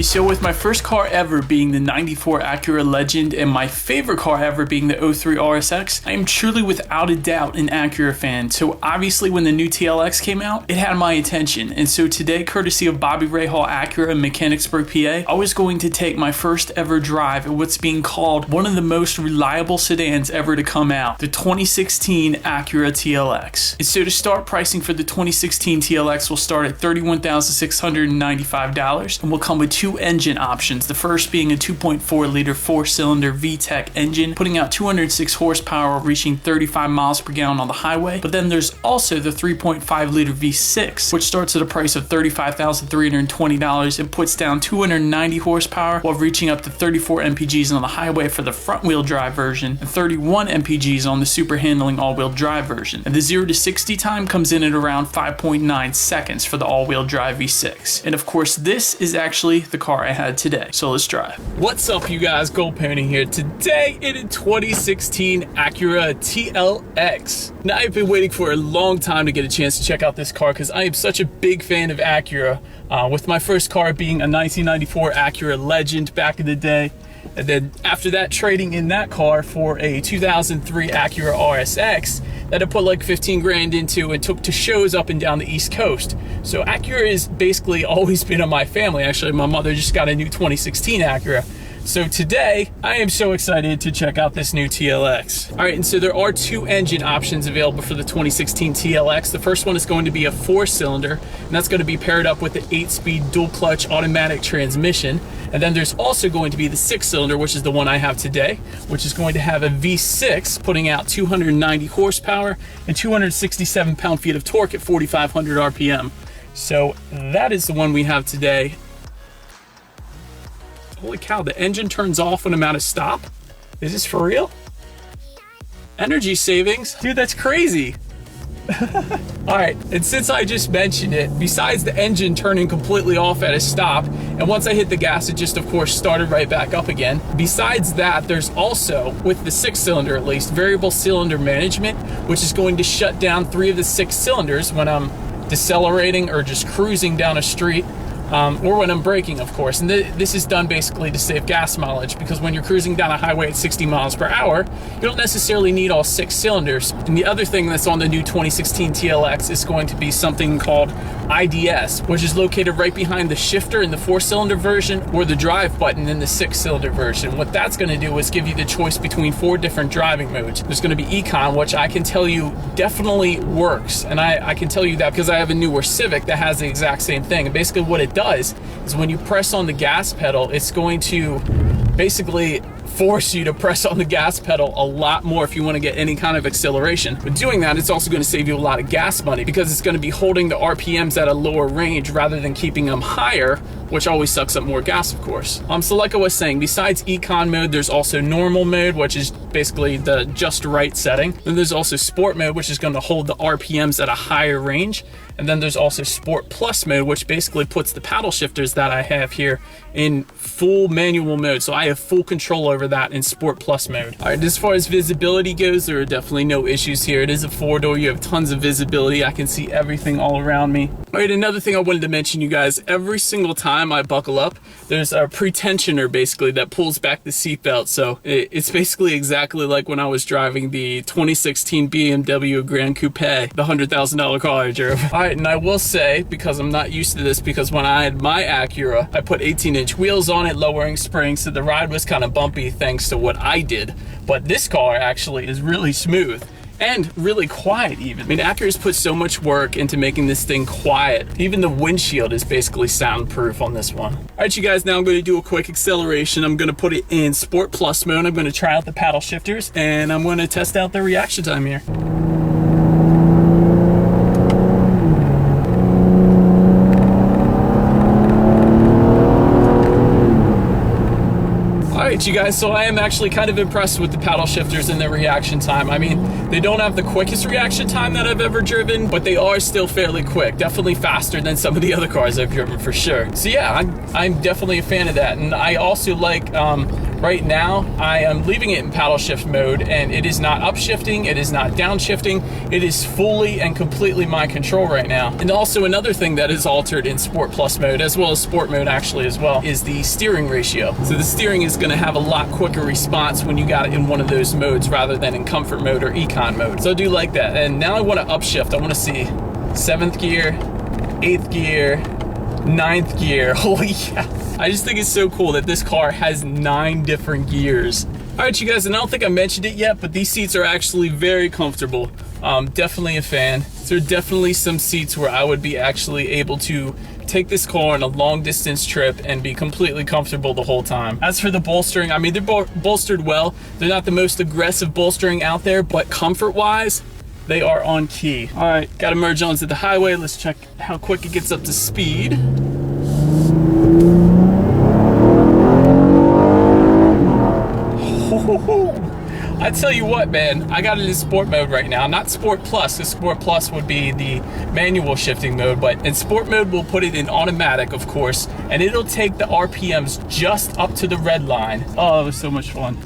So with my first car ever being the 94 Acura Legend and my favorite car ever being the 03 RSX, I am truly without a doubt an Acura fan. So obviously when the new TLX came out, it had my attention. And so today, courtesy of Bobby Ray Hall Acura in Mechanicsburg, PA, I was going to take my first ever drive at what's being called one of the most reliable sedans ever to come out, the 2016 Acura TLX. And so to start, pricing for the 2016 TLX will start at $31,695 and will come with two engine options, the first being a 2.4 liter 4-cylinder VTEC engine putting out 206 horsepower while reaching 35 miles per gallon on the highway. But then there's also the 3.5 liter V6, which starts at a price of $35,320 and puts down 290 horsepower while reaching up to 34 mpgs on the highway for the front wheel drive version and 31 mpgs on the super handling all-wheel drive version. And the 0 to 60 time comes in at around 5.9 seconds for the all-wheel drive V6. And of course, this is actually the car I had today. So let's drive. What's up, you guys? Gold Pony here. Today in a 2016 Acura TLX. Now, I've been waiting for a long time to get a chance to check out this car because I am such a big fan of Acura, with my first car being a 1994 Acura Legend back in the day. And then after that, trading in that car for a 2003 Acura RSX that I put like 15 grand into and took to shows up and down the East Coast. So Acura has basically always been in my family. Actually, my mother just got a new 2016 Acura. So today, I am so excited to check out this new TLX. All right, and so there are two engine options available for the 2016 TLX. The first one is going to be a 4-cylinder, and that's going to be paired up with the 8-speed dual-clutch automatic transmission. And then there's also going to be the 6-cylinder, which is the one I have today, which is going to have a V6 putting out 290 horsepower and 267 pound-feet of torque at 4,500 RPM. So that is the one we have today. Holy cow, the engine turns off when I'm at a stop? Is this for real? Energy savings? Dude, that's crazy. All right, and since I just mentioned it, besides the engine turning completely off at a stop, and once I hit the gas, it just, of course, started right back up again. Besides that, there's also, with the 6-cylinder at least, variable cylinder management, which is going to shut down 3 of the 6 cylinders when I'm decelerating or just cruising down a street. Or when I'm braking, of course. And this is done basically to save gas mileage, because when you're cruising down a highway at 60 miles per hour, you don't necessarily need all 6 cylinders. And the other thing that's on the new 2016 TLX is going to be something called IDS, which is located right behind the shifter in the 4-cylinder version or the drive button in the 6-cylinder version. What that's going to do is give you the choice between 4 different driving modes. There's going to be Econ, which I can tell you definitely works. And I can tell you that because I have a newer Civic that has the exact same thing. And basically what it does is when you press on the gas pedal, it's going to basically force you to press on the gas pedal a lot more if you want to get any kind of acceleration. But doing that, it's also going to save you a lot of gas money because it's going to be holding the RPMs at a lower range rather than keeping them higher, which always sucks up more gas, of course. So like I was saying, besides Econ mode, there's also normal mode, which is basically the just right setting. Then there's also Sport mode, which is going to hold the RPMs at a higher range. And then there's also Sport Plus mode, which basically puts the paddle shifters that I have here in full manual mode. So I have full control over that in Sport Plus mode. All right, as far as visibility goes, there are definitely no issues here. It is a 4-door, you have tons of visibility. I can see everything all around me. All right, another thing I wanted to mention, you guys, every single time I buckle up, there's a pretensioner basically that pulls back the seatbelt. So it's basically exactly like when I was driving the 2016 BMW Grand Coupe, the $100,000 car I drove. All right, and I will say, because I'm not used to this, because when I had my Acura, I put 18-inch wheels on it, lowering springs, so the ride was kind of bumpy thanks to what I did. But this car actually is really smooth and really quiet even. I mean, Acura's put so much work into making this thing quiet. Even the windshield is basically soundproof on this one. All right, you guys, now I'm going to do a quick acceleration. I'm going to put it in Sport Plus mode. I'm going to try out the paddle shifters, and I'm going to test out the reaction time here. Alright, you guys, so I am actually kind of impressed with the paddle shifters and their reaction time. I mean, they don't have the quickest reaction time that I've ever driven, but they are still fairly quick. Definitely faster than some of the other cars I've driven for sure. So yeah, I'm definitely a fan of that. And I also like Right now, I am leaving it in paddle shift mode, and it is not upshifting, it is not downshifting, it is fully and completely my control right now. And also another thing that is altered in Sport Plus mode, as well as Sport mode actually as well, is the steering ratio. So the steering is gonna have a lot quicker response when you got it in one of those modes rather than in comfort mode or econ mode. So I do like that. And now I wanna upshift. I wanna see 7th gear, 8th gear, 9th gear. Holy cow. I just think it's so cool that this car has 9 different gears. All right, you guys, and I don't think I mentioned it yet, but these seats are actually very comfortable. Definitely a fan. There are definitely some seats where I would be actually able to take this car on a long distance trip and be completely comfortable the whole time. As for the bolstering, I mean, they're bolstered well. They're not the most aggressive bolstering out there, but comfort-wise, they are on key. All right, gotta merge onto the highway. Let's check how quick it gets up to speed. I tell you what, man, I got it in sport mode right now. Not sport plus, because sport plus would be the manual shifting mode, but in sport mode, we'll put it in automatic, of course, and it'll take the RPMs just up to the red line. Oh, it was so much fun.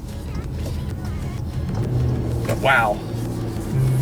Wow.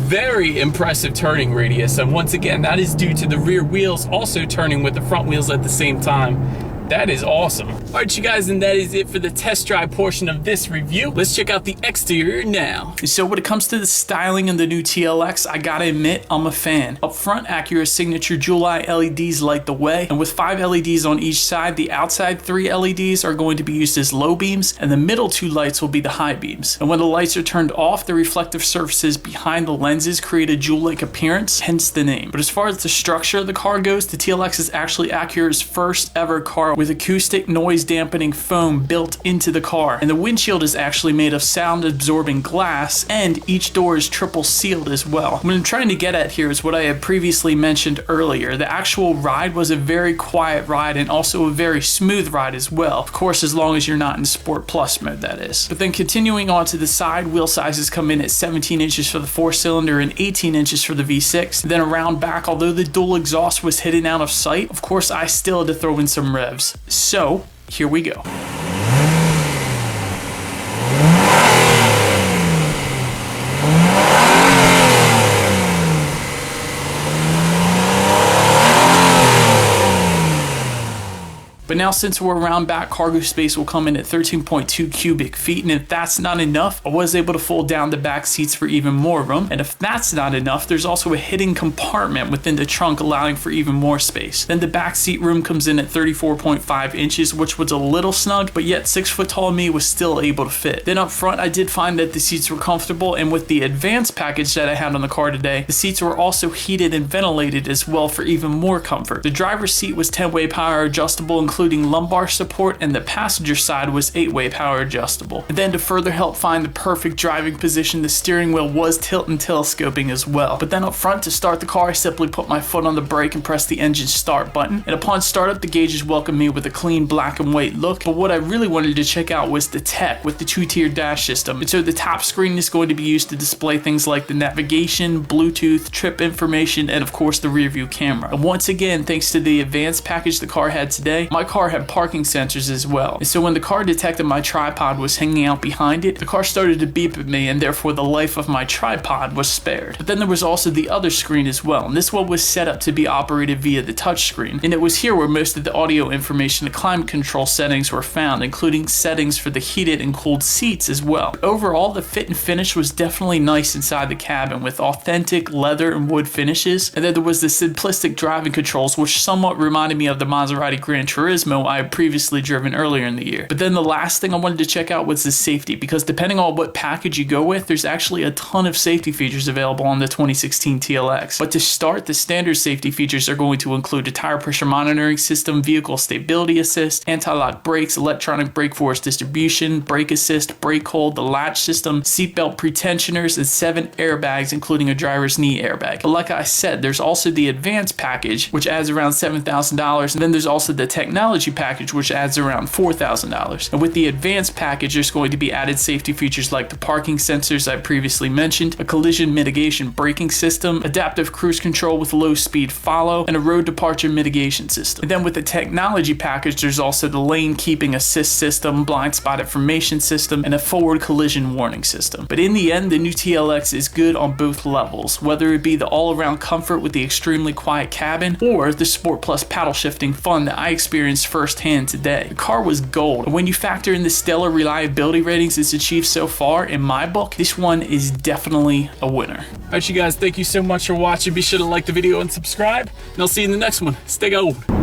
Very impressive turning radius, and once again, that is due to the rear wheels also turning with the front wheels at the same time. That is awesome. All right, you guys, and that is it for the test drive portion of this review. Let's check out the exterior now. So when it comes to the styling in the new TLX, I gotta admit, I'm a fan. Up front, Acura's signature jewel eye LEDs light the way, and with 5 LEDs on each side, the outside 3 LEDs are going to be used as low beams, and the middle 2 lights will be the high beams. And when the lights are turned off, the reflective surfaces behind the lenses create a jewel-like appearance, hence the name. But as far as the structure of the car goes, the TLX is actually Acura's first ever car with acoustic noise dampening foam built into the car, and the windshield is actually made of sound absorbing glass, and each door is triple sealed as well. What I'm trying to get at here is what I had previously mentioned earlier. The actual ride was a very quiet ride and also a very smooth ride as well. Of course, as long as you're not in Sport Plus mode, that is. But then continuing on to the side, wheel sizes come in at 17 inches for the 4-cylinder and 18 inches for the V6. Then around back, although the dual exhaust was hidden out of sight, of course I still had to throw in some revs. So here we go. But now since we're around back, cargo space will come in at 13.2 cubic feet, and if that's not enough, I was able to fold down the back seats for even more room, and if that's not enough, there's also a hidden compartment within the trunk allowing for even more space. Then the back seat room comes in at 34.5 inches, which was a little snug, but yet 6 foot tall me was still able to fit. Then up front, I did find that the seats were comfortable, and with the advanced package that I had on the car today, the seats were also heated and ventilated as well for even more comfort. The driver's seat was 10-way power adjustable, including lumbar support, and the passenger side was 8-way power adjustable. And then to further help find the perfect driving position, the steering wheel was tilt and telescoping as well. But then up front, to start the car, I simply put my foot on the brake and press the engine start button, and upon startup, the gauges welcomed me with a clean black and white look. But what I really wanted to check out was the tech with the 2-tier dash system. And so the top screen is going to be used to display things like the navigation, Bluetooth, trip information, and of course the rear view camera. And once again, thanks to the advanced package the car had today, my car had parking sensors as well. And so when the car detected my tripod was hanging out behind it, the car started to beep at me, and therefore the life of my tripod was spared. But then there was also the other screen as well, and this one was set up to be operated via the touchscreen, and it was here where most of the audio information and climate control settings were found, including settings for the heated and cooled seats as well. But overall, the fit and finish was definitely nice inside the cabin with authentic leather and wood finishes, and then there was the simplistic driving controls, which somewhat reminded me of the Maserati Gran Turismo I had previously driven earlier in the year. But then the last thing I wanted to check out was the safety, because depending on what package you go with, there's actually a ton of safety features available on the 2016 TLX. But to start, the standard safety features are going to include a tire pressure monitoring system, vehicle stability assist, anti-lock brakes, electronic brake force distribution, brake assist, brake hold, the latch system, seatbelt pretensioners, and 7 airbags, including a driver's knee airbag. But like I said, there's also the advanced package, which adds around $7,000, and then there's also the technology technology package, which adds around $4,000. And with the advanced package, there's going to be added safety features like the parking sensors I previously mentioned, a collision mitigation braking system, adaptive cruise control with low speed follow, and a road departure mitigation system. And then with the technology package, there's also the lane keeping assist system, blind spot information system, and a forward collision warning system. But in the end, the new TLX is good on both levels, whether it be the all-around comfort with the extremely quiet cabin or the Sport Plus paddle shifting fun that I experienced firsthand today. The car was gold, and when you factor in the stellar reliability ratings it's achieved so far, in my book, this one is definitely a winner. Alright you guys, thank you so much for watching. Be sure to like the video and subscribe, and I'll see you in the next one. Stay gold.